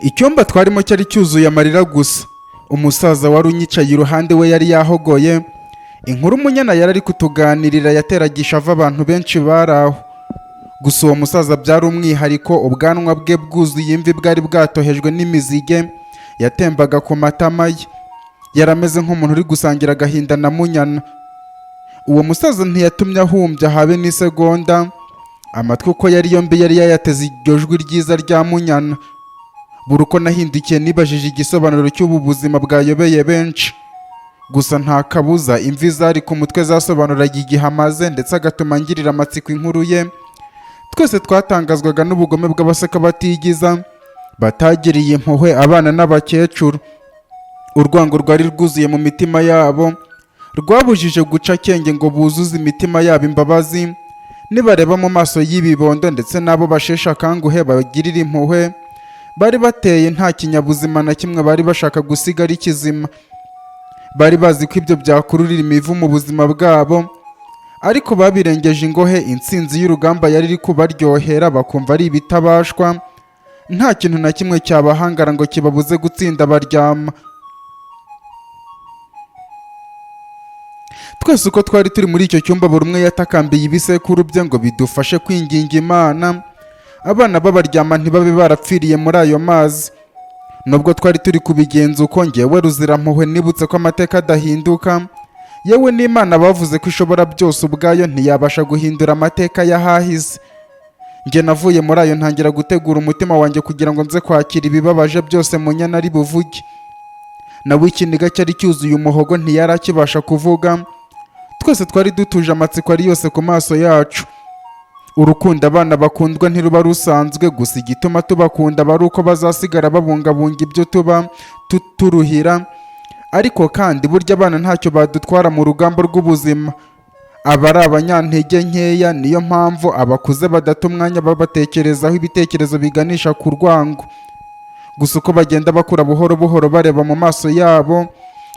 Icyumba twarimo cyari cyuzuye amarira gusa. Umusaza wari unyicaye iruhande we yari yahogoye. Inkuru Munyana yari ari kutuganirira yateragisha ava abantu benshi baraho. Gusa uwo musaza byari umwihariko, ubwanwa bwe bwuzuye imvi bwari bwatohejwe n'imizige yatembaga ku matama ye. Yarameze nk'umuntu uri gusangira agahinda na Munyana. Uwo musaza ntiyatumye ahumbya habe n'isegonda. Amatwi uko yari yombi yari yayateze iryo jwi ryiza rya Munyana. Buri uko nahindukiye nibajije igisobanuro cy'ubu buzima bwayobeye benshi. Gusa nta kabuza imvi zari ku mutwe zasobanuraga igihe amaze, ndetse agatuma ngirira amatsiko inkuru ye. Twese twatangazwaga n'ubugome bw'abaseka batigiza, batagiriye impuhwe abana n'abakecuru. Urwango rwari rwuzuye mu mitima yabo, rwabujije guca akenge ngo buzuze imitima yabo imbabazi. Nibareba mu maso y'ibibondo ndetse n'abo basheshe akanguhe bagirira impuhwe, bari bateye nta kinyabuzima na kimwe bari bashaka gusiga ari kizima. Bari bazi ko ibyo byakururira imivu mu buzima bwabo, ariko babirengeje ingohe. Intsinzi y'urugamba yari iri kubaryohera, bakumva ari ibitabashwa. Nta kintu na kimwe cyabahangara ngo kibabuze gutsinda baryama. Twese uko twari turi muri icyo cyumba, buri umwe yatakambiye ibisekuru bye ngo bidufashe kwinginga Imana abana b'abaryama ntibabe barapfiriye muri ayo mazi. Nubwo twari turi kubigenza uko, ngewe Ruzirampuhwe nibutse ko amateka adahinduka. Yewe n'Imana bavuze ko ishobora byose ubwayo ntiyabasha guhindura amateka y'ahahise. Nge navuye muri ayo ntangira gutegura umutima wanjye kugira ngo nze kwakira ibibabaje byose Munyana ari buvuge. Nawe ikiniga cyari cyuzuye umuhogo ntiyari akibasha kuvuga. Twese twari dutuje amatsiko ari yose ku maso yacu. Urukundo abana bakundwa ntiruba rusanzwe, gusa igituma tubakunda bari uko bazasigara babungabunga ibyo tuba turuhira. Ariko kandi burya abana ntacyo badutwara mu rugamba rw'ubuzima. Aba ari abanyantege nkeya, niyo mpamvu abakuze badata umwanya babatekerezaho ibitekerezo biganisha ku rwango. Gusa uko bagenda bakura buhoro buhoro, bareba mu maso yabo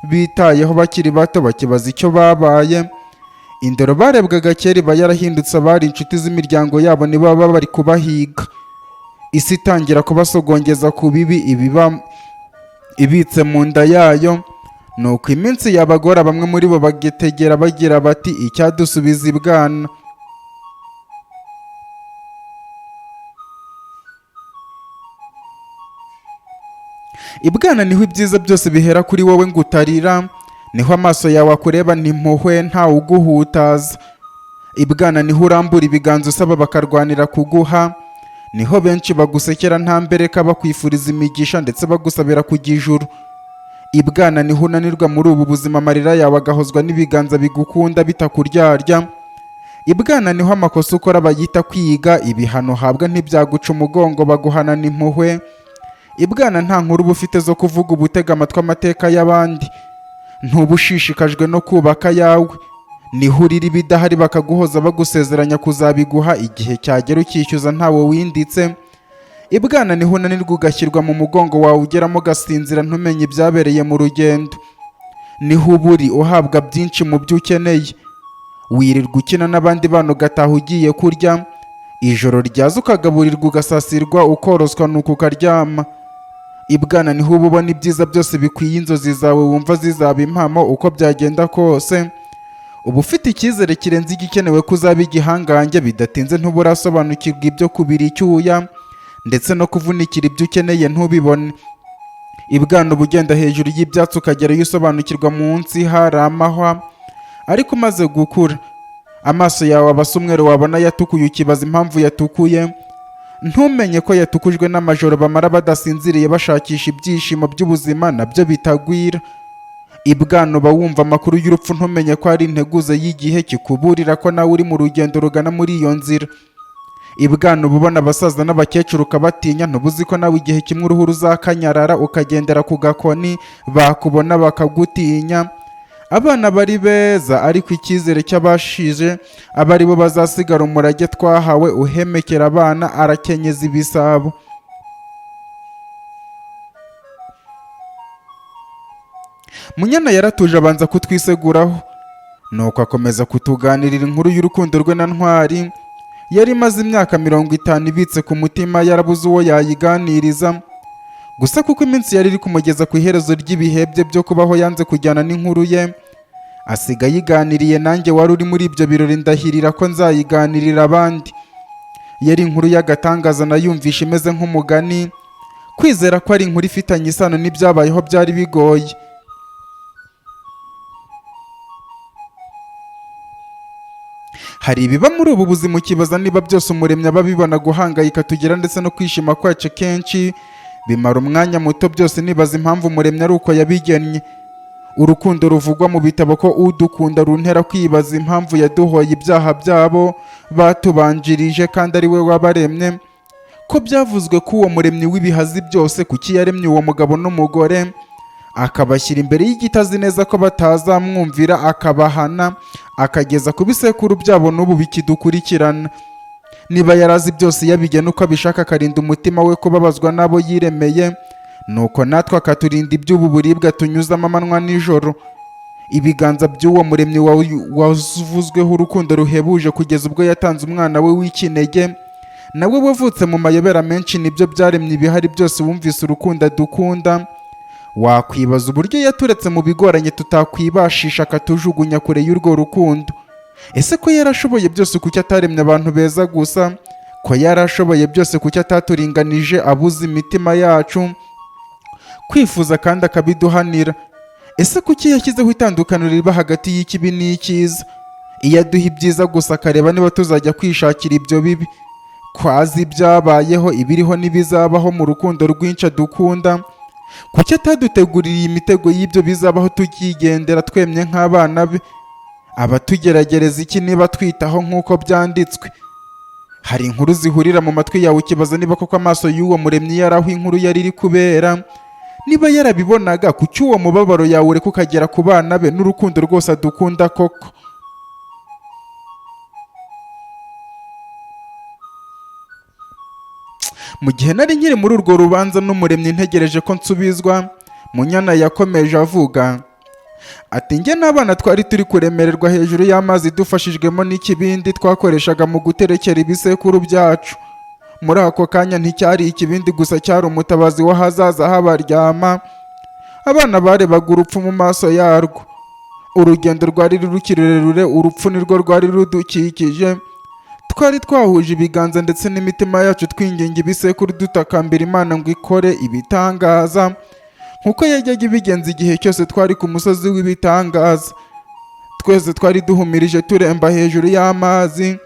bitayeho bakiri bato, bakibaza icyo babaye. Indero barebwaga kera iba yarahindutse, abari inshuti z'imiryango yabo nibo baba bari kubahiga. Isi itangira kubasogongeza ku bibi ibiba ibitse mu nda yayo. Nuko iminsi yabagora, bamwe muri bo bagitegera bagira bati icyadusubiza ibwana. Ibwana niho ibyiza byose bihera kuri wowe ngo utarira, niho amaso yawe akureba n'impuhwe ntawe uguhutaza. Ibwana niho urambura ibiganza usaba bakarwanira kuguha, niho benshi bagusekera nta mbereka bakwifuriza imigisha ndetse bagusabira kujya ijuru. Ibwana niho unanirwa muri ubu buzima, amarira yawe agahozwa n'ibiganza bigukunda bitakuryarya. Ibwana niho amakosa ukora bayita kwiga, ibihano uhabwa ntibyaguca umugongo baguhanana impuhwe. Ibwana nta nkuru uba ufite zo kuvuga, ubutega amatwi amateka y'abandi. Ntuba ushishikajwe no kubaka yawe, niho urira ibidahari bakaguhoza bagusezeranya kuzabiguha igihe cyagera ukishyuza ntawe winditse. Ibwana niho unanirwa ugashyirwa mu mugongo wawe, ugeramo ugasinzira ntumenye ibyabereye mu rugendo. Niho uba uri uhabwa byinshi mu byo ukeneye, wirirwa ukina n'abandi bana ugataha ugiye kurya. Ijoro ryaza ukagaburirwa ugasasirwa ukoroswa nuko ukaryama. Ibwana niho uba ubona ibyiza byose bikwiye inzozi zawe wumva zizaba impamo uko byagenda kose. Uba ufite icyizere kirenze igikenewe ko uzaba igihangange, bidatinze ntuba urasobanukirwa ibyo kubira icyuya ndetse no kuvunikira ibyo ukeneye ntubibone. Ibwana uba ugenda hejuru y'ibyatsi ukagerayo usobanukirwa munsi hari amahwa. Ariko umaze gukura, amaso yawe abasa umweru, wabona yatukuye ukibaza impamvu yatukuye. Ntumenye ko yatukujwe n'amajoro bamara badasinziriye bashakisha ibyishimo by'ubuzima nabyo bitagwira. Ibwana uba wumva amakuru y'urupfu, ntumenye ko ari integuza y'igihe kikuburira ko nawe uri mu rugendo rugana muri iyo nzira. Ibwana uba ubona abasaza n'abakecuru ukabatinya, ntubuzi ko nawe igihe kimwe uruhu ruzakanyarara ukagendera ku gakoni, bakubona bakagutinya. Abana bari beza, ariko icyizere cy'abashije aba ari bo bazasigara umurage twahawe. Uhemekera abana arakenyeza ibisabo. Munyana yaratuje abanza kutwiseguraho, nuko akomeza kutuganirira inkuru y'urukundo rwe na Ntwari. Yari imaze imyaka 50 ibitse ku mutima, yarabuze uwo yayiganiriza. gusa kuko iminsi yari iri kumugeza ku iherezo ry'ibihe bye byo kubaho yanze kujyana n'inkuru ye, asiga yiganiriye nanjye wari uri muri ibyo birori, ndahirira ko nzayiganirira abandi. Yari inkuru y'agatangaza nayumvisha imeze nk'umugani, kwizera ko ari inkuru ifitanye isano n'ibyabayeho byari bigoye. Hari ibiba muri ubu buzima ukibaza niba byose Umuremyi aba abibona, guhangayika tugira ndetse no kwishima kwacu kenshi bimara umwanya muto. Byose nibaza impamvu Umuremyi ari uko yabigennye. Urukundo ruvugwa mu bitabo ko udukunda runtera kwibaza impamvu yaduhoye ibyaha byabo batubanjirije kandi ari we wabaremye. Ko byavuzwe ko uwo Muremyi w'ibihazi byose kuki yaremye uwo mugabo n'umugore akabashyira imbere y'igiti azi neza ko batazamwumvira, akabahana akageza ku bisekuru byabo n'ubu bikidukurikirana. Niba yarazi byose yabigena uko abishaka, akarinda umutima we kubabazwa n'abo yiremeye, nuko natwe akaturinda iby'ubu buribwa tunyuzamo amanywa nijoro. Ibiganza by'uwo Muremyi wavuzweho urukundo ruhebuje kugeza ubwo yatanze umwana we w'ikinege, nawe wavutse mu mayobera menshi, nibyo byaremye ibihari byose. Wumvise urukundo dukunda, wakwibaza uburyo yaturetse mu bigoranye tutakwibashisha akatujugunya kure y'urwo rukundo. Ese ko yarashoboye byose kuki ataremye abantu beza gusa? Ko yarashoboye byose kuki ataturinganije abuze imitima yacu kwifuza kandi akabiduhanira? Ese kuki yashyizeho itandukaniro riba hagati y'ikibi n'icyiza? Iyo aduha ibyiza gusa akareba niba tuzajya kwishakira ibyo bibi. Kwazi ibyabayeho, ibiriho n'ibizabaho mu rukundo rwinshi dukunda, kuki ataduteguriye imitego y'ibyo bizabaho tukigendera twemye nk'abana be? Abatugeragereza iki niba twitaho nk'uko byanditswe? Hari inkuru zihurira mu matwi yawe ukibaza niba koko amaso y'uwo Muremyi yari aho inkuru yari iri kubera. Niba yarabibonaga, kuki uwo mubabaro yawe ureka ukagera ku bana be n'urukundo rwose adukunda koko? Mu gihe nari nkiri muri urwo rubanza n'Umuremyi ntegereje ko nsubizwa, Munyana yakomeje avuga ati, njye n'abana twari turi kuremererwa hejuru y'amazi dufashijwemo n'ikibindi twakoreshaga mu guterekera ibisekuru byacu. Muri ako kanya nticyari ikibindi gusa, cyari umutabazi w'ahazaza h'abaryama. Abana barebaga urupfu mu maso yarwo. Urugendo rwari rukiri rurerure, urupfu nirwo rwari rudukikije. Twari twahuje ibiganza ndetse n'imitima yacu twinginga ibisekuru dutakambira Imana ngo ikore ibitangaza, nkuko yajyaga ibigenza igihe cyose twari ku musozi w'ibitangaza. Twese twari duhumirije turemba hejuru y'amazi,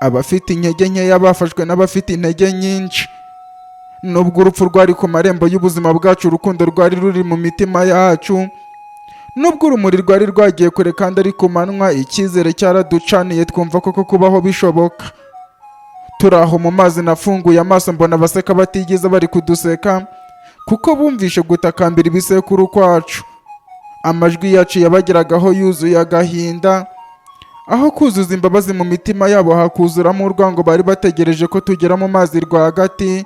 abafite intege nkeya bafashwe n'abafite intege nyinshi. Nubwo urupfu rwari ku marembo y'ubuzima bwacu, urukundo rwari ruri mu mitima yacu. Nubwo urumuri rwari rwagiye kure kandi ari ku manywa, icyizere cyaraducaniye twumva koko kubaho bishoboka. Turi aho mu mazi, nafunguye amaso mbona abaseka batigeze bari kuduseka, kuko bumvishe gutakambira ibisekuru kwacu. Amajwi yacu yabageragaho yuzuye agahinda. Aho kuzuza imbabazi mu mitima yabo hakuzuramo urwango. Bari bategereje ko tugera mu mazi rwagati,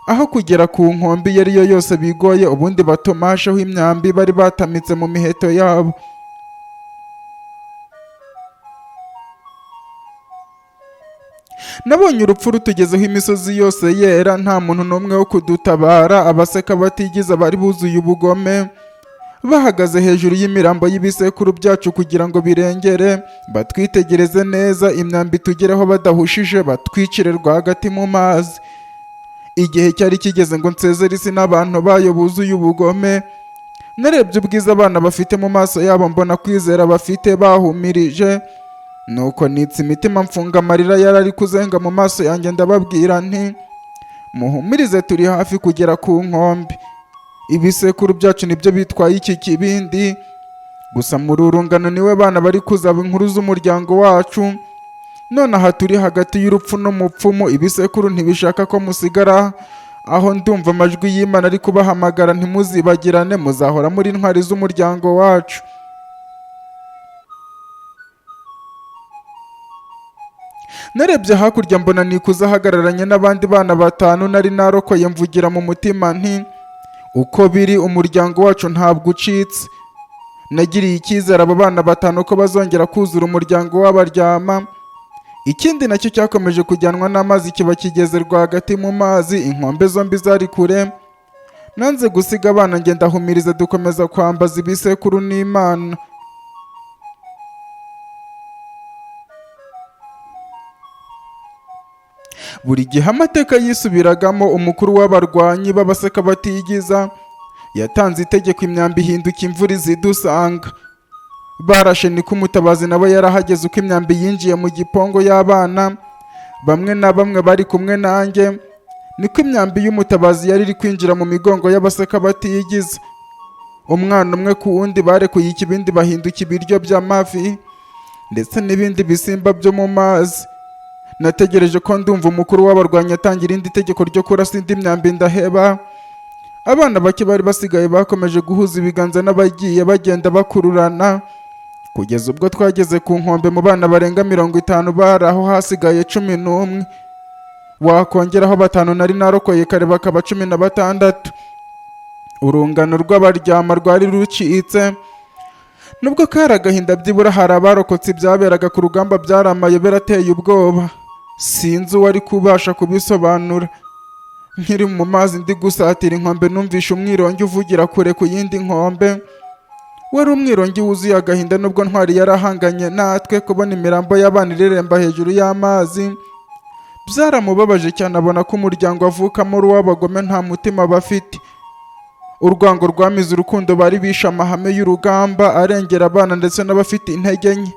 aho kugera ku nkombe iyo ari yo yose bigoye, ubundi batomasheho imyambi bari batamitse mu miheto yabo. Nabonye urupfu rutugezeho imisozi yose yera, nta muntu n'umwe wo kudutabara. Abaseka batigize bari buzuye ubugome, bahagaze hejuru y'imirambo y'ibisekuru byacu kugira ngo birengere, batwitegereze neza, imyambi tugereho badahushije, batwicire rwagati mu mazi. Igihe cyari kigeze ngo nsezere isi n'abantu bayo buzuye ubugome. Narebye ubwiza abana bafite mu maso yabo, mbona kwizera bafite bahumirije. Nuko nitsa imitima, mfunga amarira yari ari kuzenga mu maso yanjye, ndababwira nti, muhumirize turi hafi kugera ku nkombe. Ibisekuru byacu nibyo bitwaye iki kibindi, gusa muri urungano niwe bana bari kuzaba inkuru z'umuryango wacu. None aha turi hagati y'urupfu n'umupfumu, ibisekuru ntibishaka ko musigara aho. Ndumva amajwi y'Imana ari kubahamagara, ntimuzibagirane, muzahora muri intwari z'umuryango wacu. Narebye hakurya mbona nikuza ahagararanye n'abandi bana 5 nari narokoye, mvugira mu mutima nti, uko biri umuryango wacu ntabwo ucitse. Nagiriye icyizere abo bana 5 ko bazongera kuzura umuryango w'abaryama. Ikindi nacyo cyakomeje kujyanwa n'amazi, kiba kigeze rwagati mu mazi, inkombe zombi zari kure. nanze gusiga abana ngenda humiriza dukomeza kwambaza ibisekuru n'Imana. Buri gihe amateka yisubiragamo, umukuru w'abarwanyi b'abaseka batigiza yatanze itegeko imyambi ihinduka imvura izidusanga. Barashe niko umutabazi nawe yarahageze uko imyambi yinjiye mu gipongo y'abana bamwe na bamwe bari kumwe nanjye, niko imyambi y'umutabazi yari iri kwinjira mu migongo y'abaseka batigiza. Umwana umwe ku wundi barekuye ikibindi bahinduka ibiryo by'amafi ndetse n'ibindi bisimba byo mu mazi. Nategereje ko ndumva umukuru w'abarwanyi atangira irindi tegeko ryo kurasa indi myambi ndaheba. Abana bake bari basigaye bakomeje guhuza ibiganza n'abagiye bagenda bakururana kugeza ubwo twageze ku nkombe. Mu bana barenga 50 bari aho hasigaye 11, wakongeraho 5 nari narokoye kare bakaba 16. Urungano rw'abaryama rwari rucitse, nubwo kari agahinda byibura hari abarokotse ibyaberaga ku rugamba byari amayobera ateye ubwoba. Sinzi uwari kubasha kubisobanura. Nkiri mu mazi ndi gusatira inkombe numvisha umwirongi uvugira kure ku yindi nkombe. Wari umwirongi wuzuye agahinda, nubwo Ntwari yarahanganye natwe. Kubona imirambo y'abana ireremba hejuru y'amazi byaramubabaje cyane, abona ko umuryango avukamo ari uw'abagome nta mutima bafite. Urwango rwamize urukundo bari bishe amahame y'urugamba arengera abana ndetse n'abafite intege nke.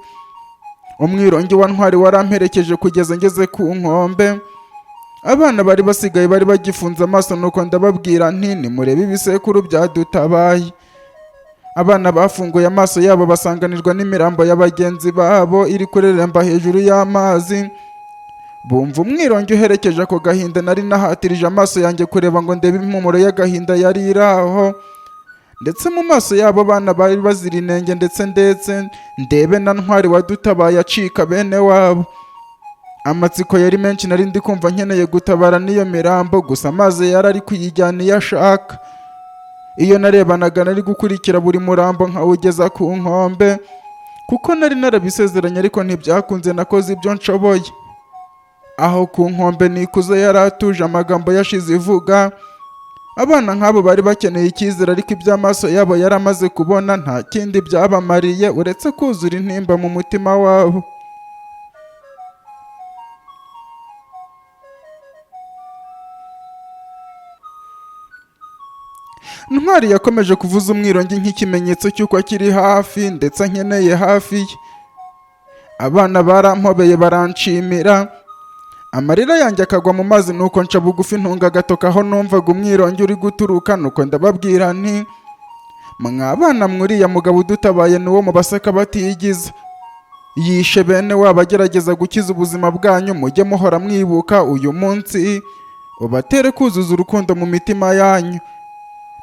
Umwirongi wa Ntwari waramperekeje kugeza ngeze ku nkombe. Abana bari basigaye bari bagifunze amaso, nuko ndababwira nti nimurebe ibisekuru byadutabaye. Abana bafunguye amaso yabo basanganirwa n'imirambo ya bagenzi babo iri kureremba hejuru y'amazi. Bumva umwirongi uherekeje ako gahinda. Nari nahatirije amaso yanjye kureba ngo ndebe impumuro y'agahinda yari iraho, ndetse mu maso yabo bana bari bazira inenge, ndetse ndebe na Ntwari wadutabaye acika bene wabo. Amatsiko yari menshi, nari ndi kumva nkeneye gutabara n'iyo mirambo, gusa amazi yari ari kuyijyana iyo ashaka. Iyo narebanaga nari gukurikira buri murambo nkawugeza ku nkombe, kuko nari narabisezeranye, ariko ntibyakunze. Nakoze ibyo nshoboye. Aho ku nkombe nikuze yari atuje, amagambo yashize ivuga. Abana nk'abo bari bakeneye icyizere, ariko iby'amaso yabo yari amaze kubona nta kindi byabamariye uretse kuzura intimba mu mutima wabo. Ntwari yakomeje kuvuza umwirongi nk'ikimenyetso cy'uko akiri hafi ndetse ankeneye hafi ye. Abana barampobeye baranshimira, amarira yanjye akagwa mu mazi, nuko nca bugufi ntunga agatoka aho numvaga umwirongi uri guturuka. Nuko ndababwira nti mwabana mwuriya mugabo udutabaye ni uwo mu baseka batigiza. Yishe bene wabo agerageza gukiza ubuzima bwanyu. Mujye muhora mwibuka uyu munsi, ubatere kuzuza urukundo mu mitima yanyu.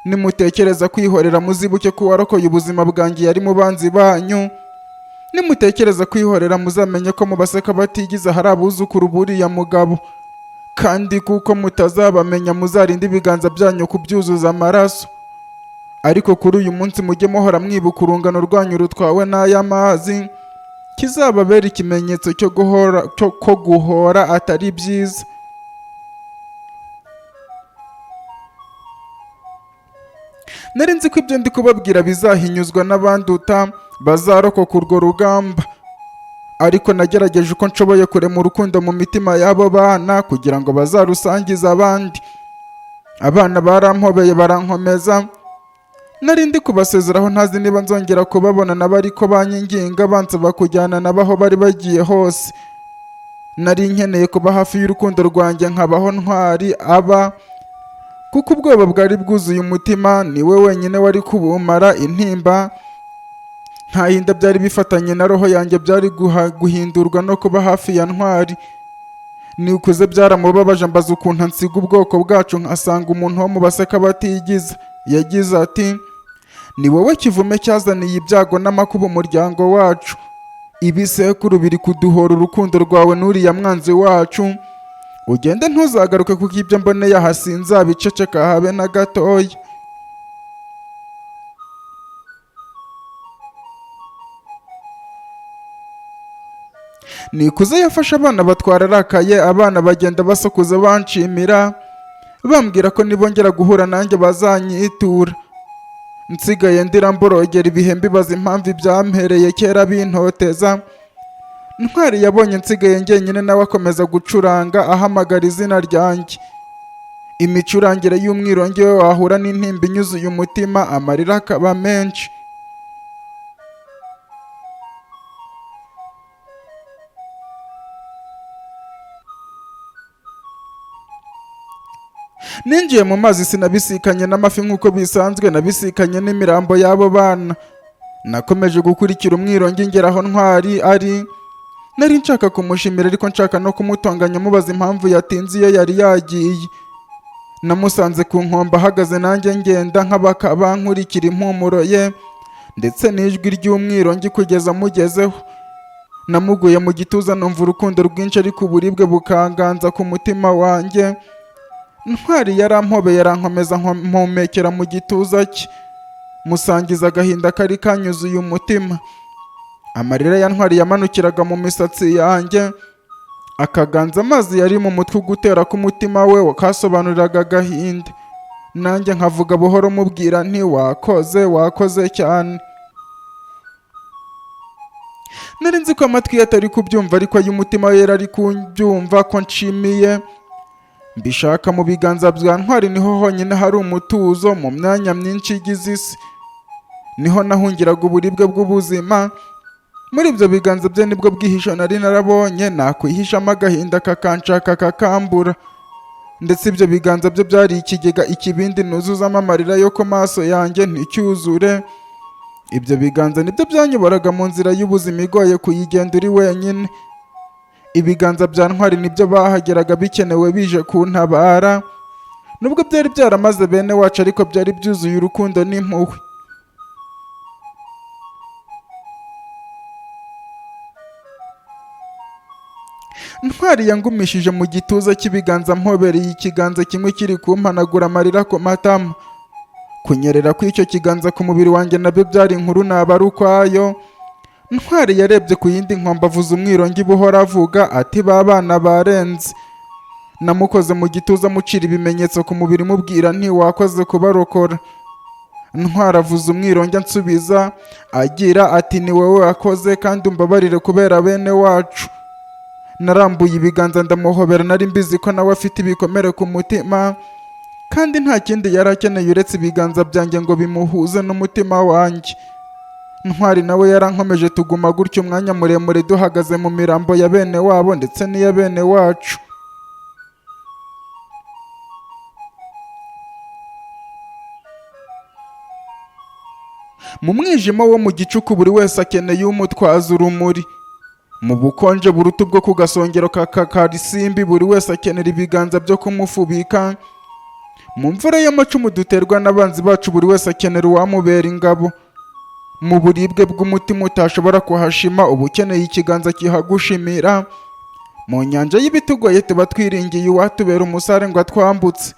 Nimutekereza kwihorera muzibuke ko warokoye ubuzima bwanjye yari mu banzi banyu. Nimutekereza kwihorera muzamenye ko mu baseka batigiza hari abuzukuru buriya mugabo, kandi kuko mutazabamenya muzarinde ibiganza byanyu kubyuzuza amaraso. Ariko kuri uyu munsi mujye muhora mwibuka urungano rwanyu rutwawe n'aya mazi, kizababera ikimenyetso ko guhora atari byiza. Nari nzi ko ibyo ndi kubabwira bizahinyuzwa n'abanduta bazarokoka urwo rugamba, ariko nagerageje uko nshoboye kurema urukundo mu mitima y'abo bana kugira ngo bazarusangize abandi. Abana barampobeye barankomeza. Nari ndi kubasezeraho ntazi niba nzongera kubabona nabo, ariko banyinginga bansaba kujyana nabo aho bari bagiye hose. Nari nkeneye kuba hafi y'urukundo rwanjye nkabaho Ntwari aba, kuko ubwoba bwari bwuzuye umutima. Niwe wenyine wari kubumara intimba. Nta hinda byari bifatanye na roho yanjye byari guhindurwa no kuba hafi ya Ntwari. Nikuze byaramubabaje, mbaza ukuntu nsiga ubwoko bwacu nkasanga umuntu wo mu baseka batigiza. Yagize ati ni wowe kivume cyazaniye ibyago n'amakuba umuryango wacu. Ibisekuru biri kuduhora urukundo rwawe n'uriya mwanzi wacu. Ugende ntuzagaruke, kuko ibyo mboneye aha sinzabiceceka habe na gatoya. Nikuze yafashe abana batwara arakaye. Abana bagenda basakuza banshimira. bambwira ko nibongera guhura nanjye bazanyitura. Nsigaye ndira mborogera ibihe mbibaza impamvu ibyampereye kera bintoteza. Ntwari yabonye nsigaye njyenyine nawe akomeza gucuranga ahamagara izina ryanjye. Imicurangire y'umwironge we wahura n'intimba inyuzuye umutima, amarira akaba menshi. Ninjiye mu mazi sinabisikanye n'amafi nk'uko bisanzwe, nabisikanye n'imirambo y'abo bana. Nakomeje gukurikira umwironge ngera aho Ntwari ari. Nari nshaka kumushimira ariko nshaka no kumutonganya mubaza impamvu yatinze iyo yari yagiye. Namusanze ku nkombe ahagaze nanjye ngenda nk'abakaba nkurikira impumuro ye ndetse n'ijwi ry'umwironge kugeza mugezeho. Namuguye mu gituza numva urukundo rwinshi ariko uburibwe bukanganza ku mutima wanjye. Ntwari yarampobeye arankomeza mpumekera mu gituza cye, musangiza agahinda kari kanyuzuye umutima. Amarira ya Ntwari yamanukiraga mu misatsi yanjye, akaganza amazi yari mu mutwe gutera k'umutima we kasobanuriraga agahinda. Nanjye nkavuga buhoro mubwira nti wakoze cyane. Nari nzi ko amatwi ye atari kubyumva ariko ay'umutima we yari kubyumva ko nshimiye. Mbishaka mu biganza bya Ntwari niho honyine hari umutuzo mu myanya myinshi igize isi. Niho nahungiraga uburibwe bw'ubuzima. Muri ibyo biganza bye nibwo bwihisho nari narabonye nakwihishamo agahinda kakanshaka kakambura. Ndetse ibyo biganza bye byari ikigega, ikibindi nuzuzamo amarira yo ku maso yanjye nticyuzure. Ibyo biganza nibyo byanyoboraga mu nzira y'ubuzima igoye kuyigenda uri wenyine. Ibiganza bya Ntwari nibyo bahageraga bikenewe bije kuntabara. Nubwo byari byaramaze bene wacu ariko byari byuzuye urukundo n'impuhwe. Ntwari yangumishije mu gituza cy'ibiganza mpobereye ikiganza kimwe kiri kumpanagura amarira ku matama. Kunyerera kw'icyo kiganza ku mubiri wanjye nabyo byari inkuru naba ari ukwayo. Ntwari yarebye ku yindi nkombe avuza umwironge buhora avuga ati ba bana barenze. Namukoze mu gituza mucira ibimenyetso ku mubiri mubwira nti wakoze kubarokora. Ntwari avuza umwironge ansubiza agira ati ni wowe wakoze kandi umbabarire kubera bene wacu. Narambuye ibiganza ndamuhobera, nari mbizi ko nawe afite ibikomere ku mutima kandi nta kindi yari akeneye uretse ibiganza byanjye ngo bimuhuze n'umutima wanjye. Ntwari nawe yarankomeje tuguma gutyo umwanya muremure duhagaze mu mirambo ya bene wabo ndetse n'iya bene wacu. Mu mwijima wo mu gicuku buri wese akeneye umutwaza urumuri. Mu bukonje burutu bwo ku gasongero ka karisimbi buri wese akenera ibiganza byo kumufubika. Mu mvura y'amacumu duterwa n'abanzi bacu buri wese akenera uwamubera ingabo. Mu buribwe bw'umutima utashobora kuhashima uba ukeneye ikiganza kihagushimira. Mu nyanja y'ibitugoye tuba twiringiye uwatubera umusare ngo atwambutse.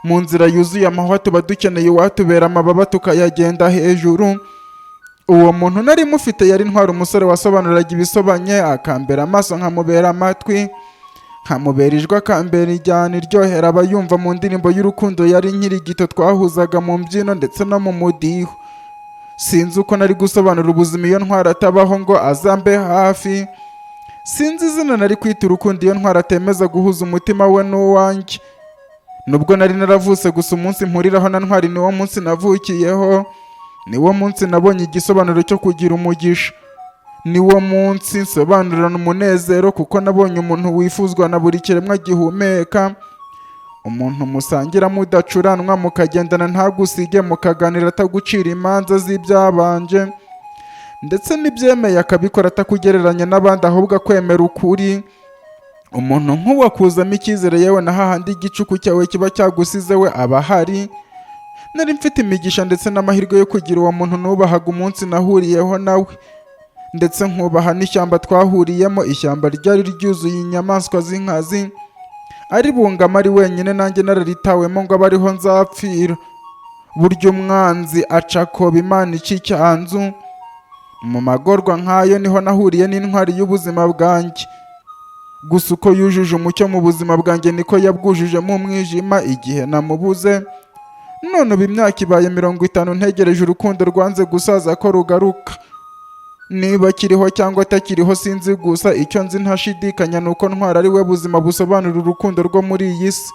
Mu nzira yuzuye amahwa tuba dukeneye uwatubera amababa tukayagenda hejuru. Uwo muntu nari mufite yari Ntwari, umusore wasobanuraga ibisobanye, akambera amaso nkamubera amatwi, nkamubera ijwi akambera ijyana iryohera abayumva mu ndirimbo y'urukundo yari nkirigito twahuzaga mu mbyino ndetse no mu mudiho. Sinzi uko nari gusobanura ubuzima iyo Ntwari atabaho ngo azambe hafi. Sinzi izina nari kwita urukundo iyo Ntwari atemeza guhuza umutima we n'uwanjye. Nubwo nari naravutse gusa umunsi mpuriraho na Ntwari niwo munsi navukiyeho. Niwo munsi nabonye igisobanuro cyo kugira umugisha. Niwo munsi nsobanurana umunezero kuko nabonye umuntu wifuzwa na buri kiremwa gihumeka. Umuntu musangira mudacuranwa, mukagendana ntagusige, mukaganira atagucira imanza z'ibyabanje ndetse n'ibyemeye akabikora atakugereranya n'abandi ahubwo akwemera ukuri. Umuntu nk'uwo akuzamo icyizere yewe na hahandi igicuku cyawe kiba cyagusize we aba ahari. Nari mfite imigisha ndetse n'amahirwe yo kugira uwo muntu nubahaga umunsi nahuriyeho nawe, ndetse nkubaha n'ishyamba twahuriyemo. Ishyamba ryari ryuzuye inyamaswa z'inkazi, ari bungama ari wenyine, nanjye nararitawemo ngo abe ariho nzapfira. Burya umwanzi acakoba Imana ica icyanzu. Mu magorwa nk'ayo niho nahuriye n'intwari y'ubuzima bwanjye. gusa uko yujuje umucyo mu buzima bwanjye niko yabwujujemo umwijima igihe namubuze. None ubu imyaka ibaye 50 ntegereje urukundo rwanze gusaza ko rugaruka. Niba akiriho cyangwa atakiriho sinzi, gusa icyo nzi ntashidikanya nuko Ntwari ari we buzima busobanura urukundo rwo muri iyi si.